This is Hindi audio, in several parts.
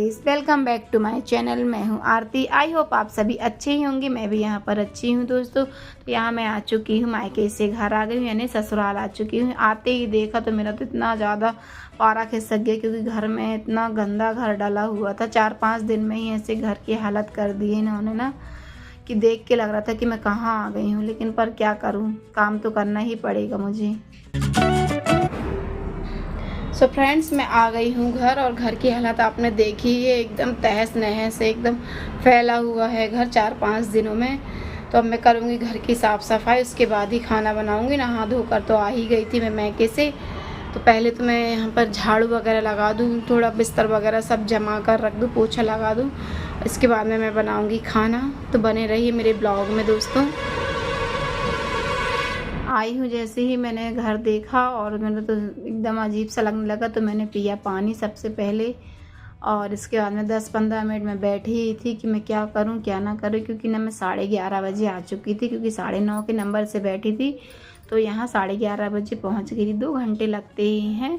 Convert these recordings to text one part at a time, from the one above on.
Guys, welcome back to my channel. मैं हूं आरती। आई होप आप सभी अच्छे ही होंगे। मैं भी यहां पर अच्छी हूं दोस्तों। तो यहां मैं आ चुकी हूं, मायके से घर आ गई हूं, यानी ससुराल आ चुकी हूं। आते ही देखा तो मेरा तो इतना ज़्यादा पारा खिसक गया, क्योंकि घर में इतना गंदा घर डाला हुआ था। 4-5 दिन में ही ऐसे घर की हालत कर दी है इन्होंने ना, कि देख के लग रहा था कि मैं कहाँ आ गई हूँ। लेकिन पर क्या करूँ, काम तो करना ही पड़ेगा मुझे। सो फ्रेंड्स, मैं आ गई हूँ घर, और घर की हालत आपने देखी है, एकदम तहस नहस से एकदम फैला हुआ है घर 4-5 दिनों में। तो अब मैं करूँगी घर की साफ़ सफाई, उसके बाद ही खाना बनाऊँगी। नहा धोकर तो आ ही गई थी मैं मैके से। तो पहले तो मैं यहाँ पर झाड़ू वगैरह लगा दूँ, थोड़ा बिस्तर वगैरह सब जमा कर रख दूँ, पोछा लगा दूँ। इसके बाद में मैं बनाऊँगी खाना। तो बने रहिए मेरे ब्लॉग में दोस्तों। आई हूँ, जैसे ही मैंने घर देखा और मैंने तो एकदम अजीब सा लगने लगा, तो मैंने पिया पानी सबसे पहले। और इसके बाद में 10-15 मिनट में बैठी ही थी कि मैं क्या करूँ क्या ना करूँ, क्योंकि ना मैं 11:30 बजे आ चुकी थी, क्योंकि 9:30 के नंबर से बैठी थी। तो यहाँ 11:30 बजे पहुँच गई थी। 2 घंटे लगते ही हैं।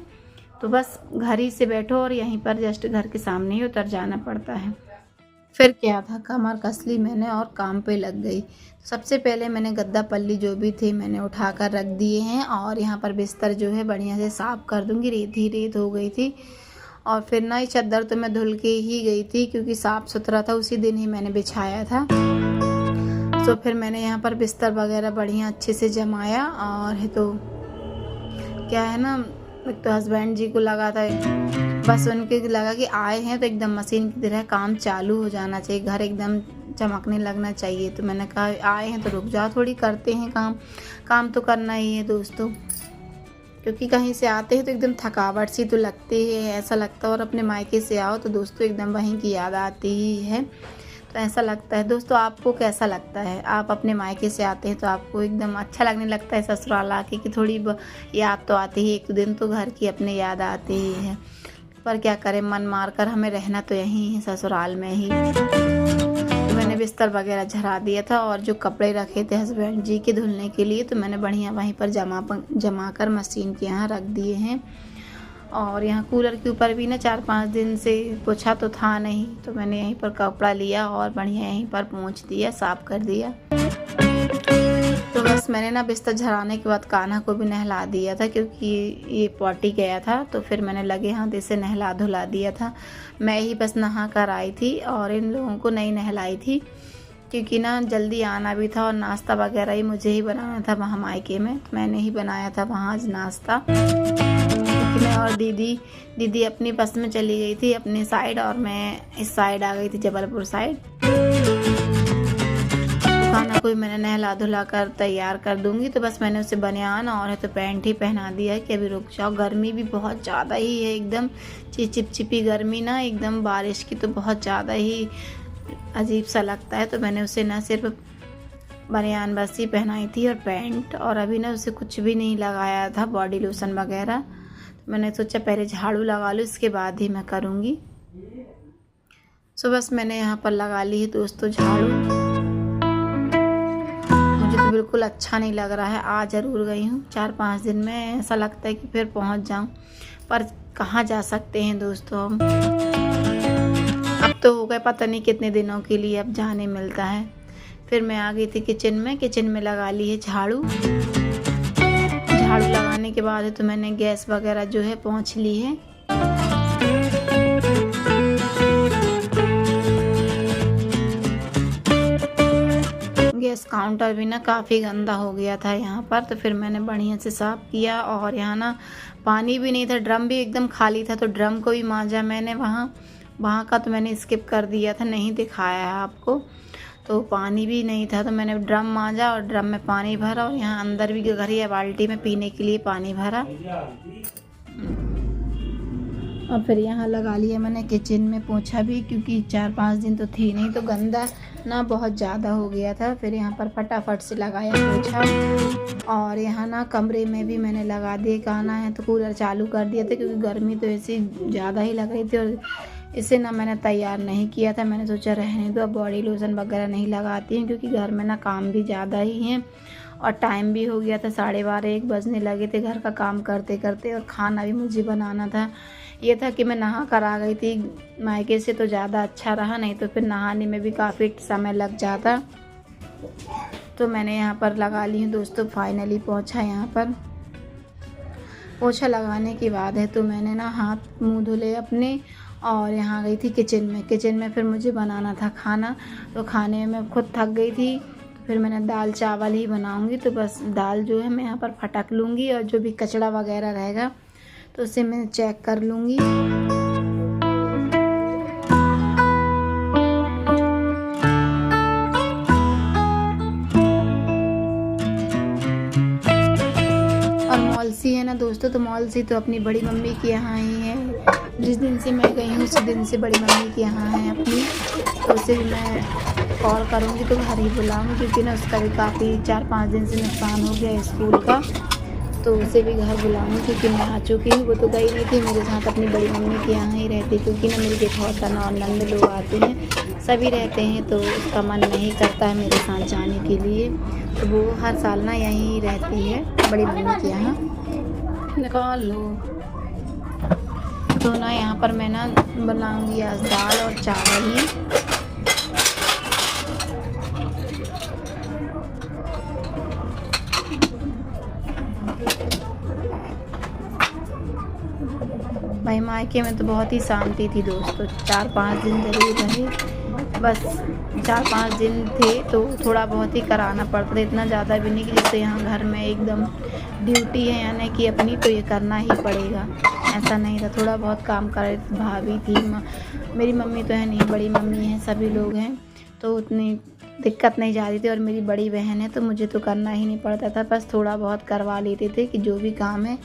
तो बस घर ही से बैठो और यहीं पर जस्ट घर के सामने ही उतर जाना पड़ता है। फिर क्या था, कमर कस ली मैंने और काम पे लग गई। सबसे पहले मैंने गद्दा पल्ली जो भी थे मैंने उठा कर रख दिए हैं, और यहाँ पर बिस्तर जो है बढ़िया से साफ़ कर दूँगी। रेत ही रेत हो गई थी। और फिर ना ये चादर तो मैं धुल के ही गई थी, क्योंकि साफ़ सुथरा था, उसी दिन ही मैंने बिछाया था। तो फिर मैंने यहाँ पर बिस्तर वगैरह बढ़िया अच्छे से जमाया। और है तो क्या है ना, एक तो हस्बैंड जी को लगा था, बस उनके लगा कि आए हैं तो एकदम मशीन की तरह काम चालू हो जाना चाहिए, घर एकदम चमकने लगना चाहिए। तो मैंने कहा आए हैं तो रुक जाओ, थोड़ी करते हैं काम तो करना ही है दोस्तों, क्योंकि कहीं से आते हैं तो एकदम थकावट सी तो लगती है, ऐसा लगता है। और अपने मायके से आओ तो दोस्तों एकदम वहीं की याद आती ही है। तो ऐसा लगता है दोस्तों। आपको कैसा लगता है? आप अपने मायके से आते हैं तो आपको एकदम अच्छा लगने लगता है ससुराल आके, कि थोड़ी याद तो आती है, 1 दिन तो घर की अपने याद आती ही है। पर क्या करें, मन मार कर हमें रहना तो यहीं है, ससुराल में ही। तो मैंने बिस्तर वगैरह झरा दिया था, और जो कपड़े रखे थे हस्बैंड जी के धुलने के लिए, तो मैंने बढ़िया वहीं पर जमा कर मशीन के यहाँ रख दिए हैं। और यहाँ कूलर के ऊपर भी ना 4-5 दिन से पोछा तो था नहीं, तो मैंने यहीं पर कपड़ा लिया और बढ़िया यहीं पर पोंछ दिया, साफ़ कर दिया। तो बस मैंने ना बिस्तर झराने के बाद कान्हा को भी नहला दिया था, क्योंकि ये पॉटी गया था। तो फिर मैंने लगे हाथ इसे नहला धुला दिया था। मैं ही बस नहा कर आई थी, और इन लोगों को नहीं नहलाई थी, क्योंकि ना जल्दी आना भी था, और नाश्ता वगैरह ही मुझे ही बनाना था वहाँ मायके में। तो मैंने ही बनाया था वहाँ आज नाश्ता, क्योंकि मैं और दीदी अपनी बस में चली गई थी अपनी साइड, और मैं इस साइड आ गई थी, जबलपुर साइड। खाना को भी मैंने नहला धुला कर तैयार कर दूंगी। तो बस मैंने उसे बनियान और है तो पैंट ही पहना दिया है कि अभी रुक जाओ। गर्मी भी बहुत ज़्यादा ही है, एकदम चिपचिपी गर्मी ना, एकदम बारिश की तो बहुत ज़्यादा ही अजीब सा लगता है। तो मैंने उसे ना सिर्फ बनियान बस ही पहनाई थी और पैंट, और अभी ना उसे कुछ भी नहीं लगाया था, बॉडी लोशन वगैरह। तो मैंने सोचा पहले झाड़ू लगा लूँ, इसके बाद ही मैं करूँगी। सो बस मैंने यहाँ पर लगा ली है दोस्तों झाड़ू। मुझे तो बिल्कुल अच्छा नहीं लग रहा है। आ ज़रूर गई हूँ 4-5 दिन में, ऐसा लगता है कि फिर पहुँच जाऊँ, पर कहाँ जा सकते हैं दोस्तों हम। अब तो हो गए पता नहीं कितने दिनों के लिए अब जाने मिलता है। फिर मैं आ गई थी किचन में लगा ली है झाड़ू लगाने के बाद तो मैंने गैस वगैरह जो है पोंछ ली है। गैस काउंटर भी ना काफ़ी गंदा हो गया था यहाँ पर। तो फिर मैंने बढ़िया से साफ़ किया, और यहाँ ना पानी भी नहीं था, ड्रम भी एकदम खाली था, तो ड्रम को भी मांजा मैंने। वहाँ का तो मैंने स्किप कर दिया था, नहीं दिखाया है आपको। तो पानी भी नहीं था, तो मैंने ड्रम मांजा और ड्रम में पानी भरा, और यहाँ अंदर भी घड़िया बाल्टी में पीने के लिए पानी भरा। और फिर यहाँ लगा लिया मैंने किचन में पोछा भी, क्योंकि 4-5 दिन तो थी नहीं, तो गंदा ना बहुत ज़्यादा हो गया था। फिर यहाँ पर फटाफट से लगाया पोछा। और यहाँ ना कमरे में भी मैंने लगा दिए, कहना है तो कूलर चालू कर दिया था, क्योंकि गर्मी तो ऐसी ज़्यादा ही लग रही थी। और इसे ना मैंने तैयार नहीं किया था, मैंने सोचा रहने दो, अब बॉडी लोशन वगैरह नहीं लगाती हूँ, क्योंकि घर में ना काम भी ज़्यादा ही है। और टाइम भी हो गया था 12:30-1 बजने लगे थे घर का काम करते करते, और खाना भी मुझे बनाना था। ये था कि मैं नहा कर आ गई थी मायके से तो ज़्यादा अच्छा रहा, नहीं तो फिर नहाने में भी काफ़ी समय लग जाता। तो मैंने यहाँ पर लगा ली हूँ दोस्तों, फाइनली पहुँचा यहाँ पर। पोछा लगाने के बाद है तो मैंने ना हाथ मुँह धुले अपने, और यहाँ गई थी किचन में फिर मुझे बनाना था खाना। तो खाने में मैं खुद थक गई थी, तो फिर मैंने दाल चावल ही बनाऊंगी। तो बस दाल जो है मैं यहाँ पर फटक लूँगी, और जो भी कचड़ा वगैरह रहेगा तो उसे मैं चेक कर लूँगी। और मौलसी है ना दोस्तों, तो मौलसी तो अपनी बड़ी मम्मी के यहाँ ही है। जिस दिन से मैं गई हूँ उसी दिन से बड़ी मम्मी के यहाँ है अपनी, तो उसे भी मैं कॉल करूँगी तो घर ही बुलाऊँगी, क्योंकि ना उसका भी काफ़ी 4-5 दिन से नुकसान हो गया है स्कूल का, तो उसे भी घर बुलाऊँगी। क्योंकि मैं आ चुकी हूँ, वो तो गई नहीं थी मेरे साथ, अपनी बड़ी मम्मी के यहाँ ही रहती, क्योंकि ना मेरी जेठानी और नंद लोग आते हैं, सभी रहते हैं, तो उसका मन नहीं करता है मेरे साथ जाने के लिए। तो वो हर साल ना यहीं रहती है बड़ी मम्मी के यहाँ। निकाल लो। तो ना यहाँ पर मैं ना बनाऊँगी आज दाल और चावल ही। भाई मायके में तो बहुत ही शांति थी दोस्तों, 4-5 दिन ज़रूर रहे, बस 4-5 दिन थे तो थोड़ा बहुत ही कराना पड़ता था, इतना ज़्यादा भी नहीं कि जैसे यहाँ घर में एकदम ड्यूटी है यानी कि अपनी, तो ये करना ही पड़ेगा, ऐसा नहीं था। थोड़ा बहुत काम कर, भाभी थी, मेरी मम्मी तो है नहीं, बड़ी मम्मी है, सभी लोग हैं, तो उतनी दिक्कत नहीं जा रही थी। और मेरी बड़ी बहन है तो मुझे तो करना ही नहीं पड़ता था, बस थोड़ा बहुत करवा लेते थे कि जो भी काम है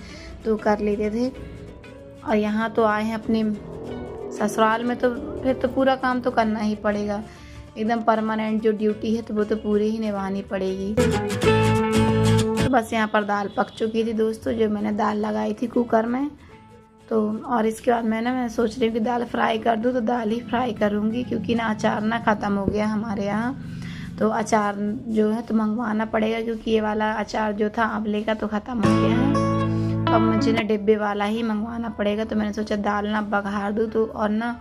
तो कर लेते थे। और यहाँ तो आए हैं अपने ससुराल में, तो फिर तो पूरा काम तो करना ही पड़ेगा, एकदम परमानेंट जो ड्यूटी है तो वो तो पूरी ही निभानी पड़ेगी। तो बस यहाँ पर दाल पक चुकी थी दोस्तों, जो मैंने दाल लगाई थी कुकर में। तो और इसके बाद मैं सोच रही हूँ कि दाल फ्राई कर दूँ, तो दाल ही फ्राई करूँगी, क्योंकि ना अचार ना ख़त्म हो गया हमारे यहाँ, तो अचार जो है तो मंगवाना पड़ेगा, क्योंकि ये वाला अचार जो था आंवले का तो ख़त्म हो गया है, अब मुझे ना डिब्बे वाला ही मंगवाना पड़ेगा। तो मैंने सोचा दाल ना बघार दूँ, तो और ना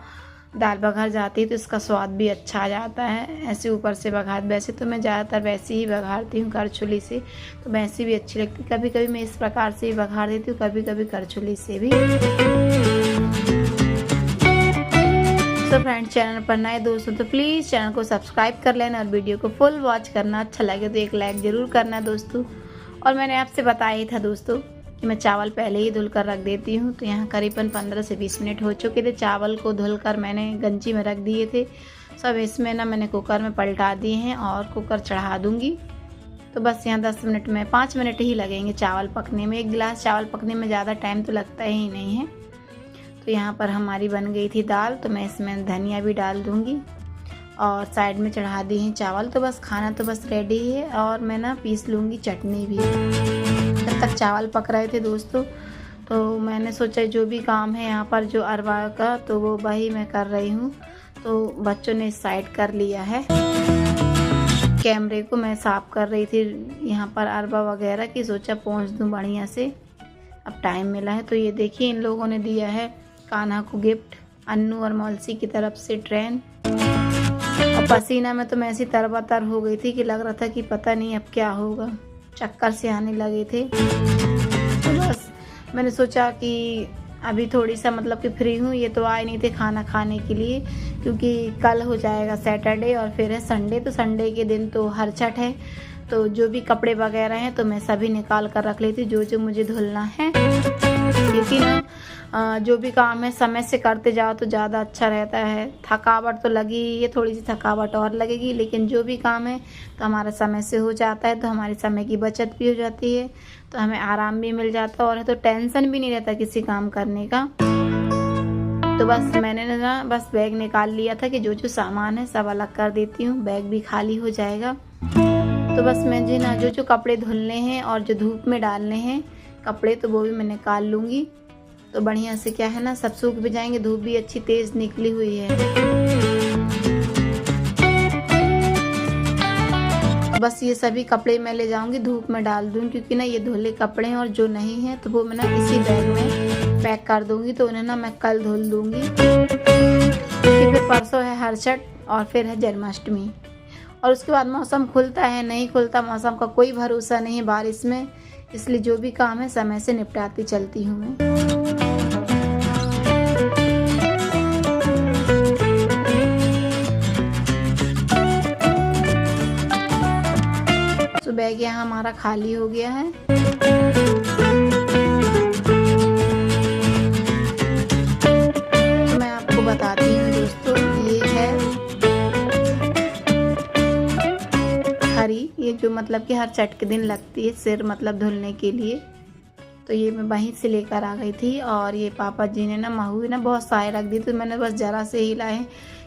दाल बघार जाती है तो इसका स्वाद भी अच्छा आ जाता है, ऐसे ऊपर से बघार। वैसे तो मैं ज़्यादातर वैसे ही बघारती हूँ करछुली से, तो वैसे भी अच्छी लगती, कभी कभी मैं इस प्रकार से ही बघार देती हूँ, कभी कभी करछुली से भी। तो फ्रेंड्स, चैनल पर नए दोस्तों तो प्लीज़ चैनल को सब्सक्राइब कर लेना, और वीडियो को फुल वॉच करना, अच्छा लगे तो एक लाइक ज़रूर करना दोस्तों। और मैंने आपसे बताया ही था दोस्तों कि मैं चावल पहले ही धुल कर रख देती हूँ, तो यहाँ करीबन 15 से 20 मिनट हो चुके थे। चावल को धुलकर मैंने गंजी में रख दिए थे सब, इसमें ना मैंने कुकर में पलटा दिए हैं और कुकर चढ़ा दूँगी। तो बस यहाँ 10 मिनट में 5 मिनट ही लगेंगे चावल पकने में, 1 गिलास चावल पकने में ज़्यादा टाइम तो लगता ही नहीं है। तो यहाँ पर हमारी बन गई थी दाल, तो मैं इसमें धनिया भी डाल दूँगी, और साइड में चढ़ा दी हैं चावल। तो बस खाना तो बस रेडी है, और मैं ना पीस लूँगी चटनी भी। जब तक चावल पक रहे थे दोस्तों, तो मैंने सोचा जो भी काम है यहाँ पर जो अरवा का, तो वो वही मैं कर रही हूँ। तो बच्चों ने साइड कर लिया है, कैमरे को मैं साफ़ कर रही थी यहाँ पर अरवा वगैरह की, सोचा पहुँच दूँ बढ़िया से, अब टाइम मिला है। तो ये देखिए इन लोगों ने दिया है कान्हा को गिफ्ट, अन्नू और मौलसी की तरफ से ट्रेन। और पसीना में तो मैं ऐसी तरबतर हो गई थी कि लग रहा था कि पता नहीं अब क्या होगा, चक्कर से आने लगे थे। तो बस मैंने सोचा कि अभी थोड़ी सा मतलब कि फ्री हूँ, ये तो आए नहीं थे खाना खाने के लिए, क्योंकि कल हो जाएगा सैटरडे और फिर है संडे, तो संडे के दिन तो हर छठ है, तो जो भी कपड़े वगैरह हैं तो मैं सभी निकाल कर रख लेती, जो जो मुझे धुलना है, क्योंकि ना जो भी काम है समय से करते जाओ तो ज़्यादा अच्छा रहता है। थकावट तो लगी, ये थोड़ी सी थकावट और लगेगी, लेकिन जो भी काम है तो हमारा समय से हो जाता है, तो हमारे समय की बचत भी हो जाती है, तो हमें आराम भी मिल जाता है, और तो टेंशन भी नहीं रहता किसी काम करने का। तो बस मैंने ना बस बैग निकाल लिया था कि जो जो सामान है सब अलग कर देती हूँ, बैग भी खाली हो जाएगा। तो बस मैं जी ना जो जो कपड़े धुलने हैं और जो धूप में डालने हैं कपड़े, तो वो भी मैं निकाल लूँगी, तो बढ़िया से क्या है ना सब सूख भी जाएंगे, धूप भी अच्छी तेज़ निकली हुई है। बस ये सभी कपड़े मैं ले जाऊंगी, धूप में डाल दूँगी, क्योंकि ना ये धुले कपड़े हैं और जो नहीं है तो वो मैं ना इसी बैग में पैक कर दूँगी। तो उन्हें ना मैं कल धुल दूँगी, क्योंकि फिर परसों है हरछठ और फिर है जन्माष्टमी। और उसके बाद मौसम खुलता है नहीं खुलता, मौसम का कोई भरोसा नहीं है बारिश में, इसलिए जो भी काम है समय से निपटाती चलती हूँ मैं। तो बैग यहाँ हमारा खाली हो गया है। तो मैं आपको बताती हूँ दोस्तों, ये है हरी, ये जो मतलब कि हर छठ के दिन लगती है सिर मतलब धुलने के लिए। तो ये मैं वहीं से लेकर आ गई थी। और ये पापा जी ने ना महुए ना बहुत सारे रख दिए, तो मैंने बस ज़रा से ही लाए,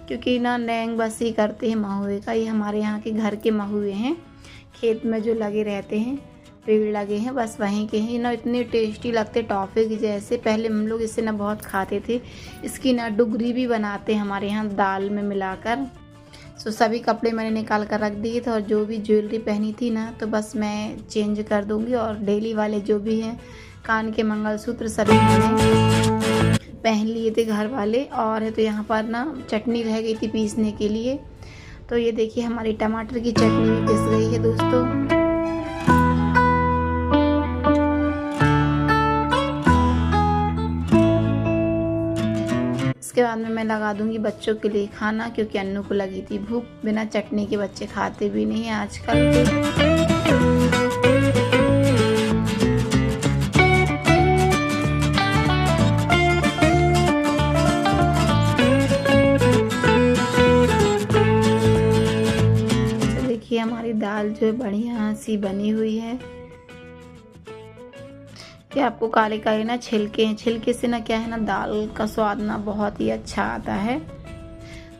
क्योंकि ना नैंग बस ही करते हैं महुए का। ये हमारे यहाँ के घर के महुए हैं, खेत में जो लगे रहते हैं, पेड़ लगे हैं, बस वहीं के हैं ना। इतने टेस्टी लगते टॉफ़ी की जैसे। पहले हम लोग इससे ना बहुत खाते थे। इसकी ना डुगरी भी बनाते हैं हमारे यहाँ दाल में मिलाकर। सो सभी कपड़े मैंने निकाल कर रख दिए थे, और जो भी ज्वेलरी पहनी थी ना तो बस मैं चेंज कर दूँगी। और डेली वाले जो भी हैं कान के मंगलसूत्र सभी मैंने पहन लिए थे घर वाले। और है तो यहाँ पर ना चटनी रह गई थी पीसने के लिए। तो ये देखिए हमारी टमाटर की चटनी भी पिस गई है दोस्तों। इसके बाद में मैं लगा दूंगी बच्चों के लिए खाना, क्योंकि अन्नू को लगी थी भूख। बिना चटनी के बच्चे खाते भी नहीं हैं आजकल। हमारी दाल जो है बढ़िया सी बनी हुई है। कि आपको काले काले ना छिलके हैं, छिलके से ना क्या है ना दाल का स्वाद ना बहुत ही अच्छा आता है।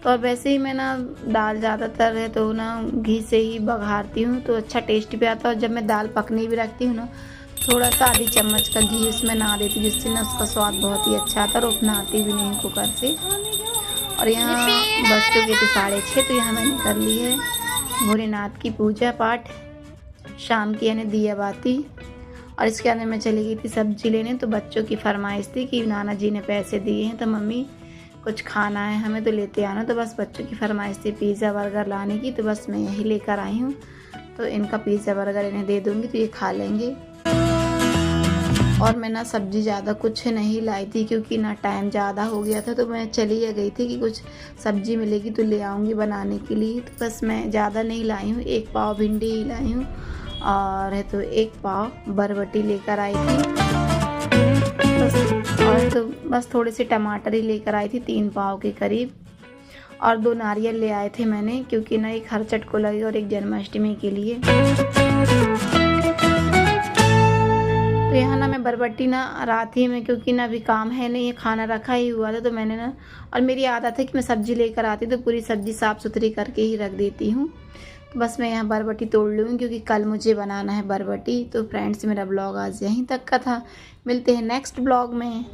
तो और वैसे ही मैं ना दाल ज़्यादातर है तो ना घी से ही बघारती हूँ, तो अच्छा टेस्ट भी आता है। और जब मैं दाल पकने भी रखती हूँ ना, थोड़ा सा आधी चम्मच का घी उसमें ना देती, जिससे ना उसका स्वाद बहुत ही अच्छा आता है। और उपनाती भी नहीं कुकर से। और यहाँ बच्चों के तो 6:30, तो यहाँ मैंने कर ली है भोलेनाथ की पूजा पाठ, शाम की यानी दिया बाती। और इसके अंदर मैं चली गई थी सब्जी लेने। तो बच्चों की फरमाइश थी कि नाना जी ने पैसे दिए हैं तो मम्मी कुछ खाना है हमें तो लेते आना। तो बस बच्चों की फरमाइश थी पिज़्ज़ा बर्गर लाने की, तो बस मैं यही लेकर आई हूँ। तो इनका पिज़्ज़ा बर्गर इन्हें दे दूँगी तो ये खा लेंगे। और मैं ना सब्ज़ी ज़्यादा कुछ नहीं लाई थी, क्योंकि ना टाइम ज़्यादा हो गया था। तो मैं चली गई थी कि कुछ सब्ज़ी मिलेगी तो ले आऊँगी बनाने के लिए। तो बस मैं ज़्यादा नहीं लाई हूँ, 1 पाव भिंडी ही लाई हूँ। और है तो 1 पाव बरबटी लेकर आई थी बस। और तो बस थोड़े से टमाटर ही लेकर आई थी 3 पाव के करीब। और 2 नारियल ले आए थे मैंने, क्योंकि ना एक हरछठ को लगे और एक जन्माष्टमी के लिए। तो यहाँ ना मैं बरबट्टी ना रात ही में, क्योंकि ना अभी काम है नहीं, ये खाना रखा ही हुआ था। तो मैंने ना, और मेरी आदत है कि मैं सब्ज़ी लेकर आती तो पूरी सब्ज़ी साफ़ सुथरी करके ही रख देती हूँ। तो बस मैं यहाँ बरबट्टी तोड़ लूँगी, क्योंकि कल मुझे बनाना है बरबट्टी। तो फ्रेंड्स मेरा ब्लॉग आज यहीं तक का था, मिलते हैं नेक्स्ट ब्लॉग में।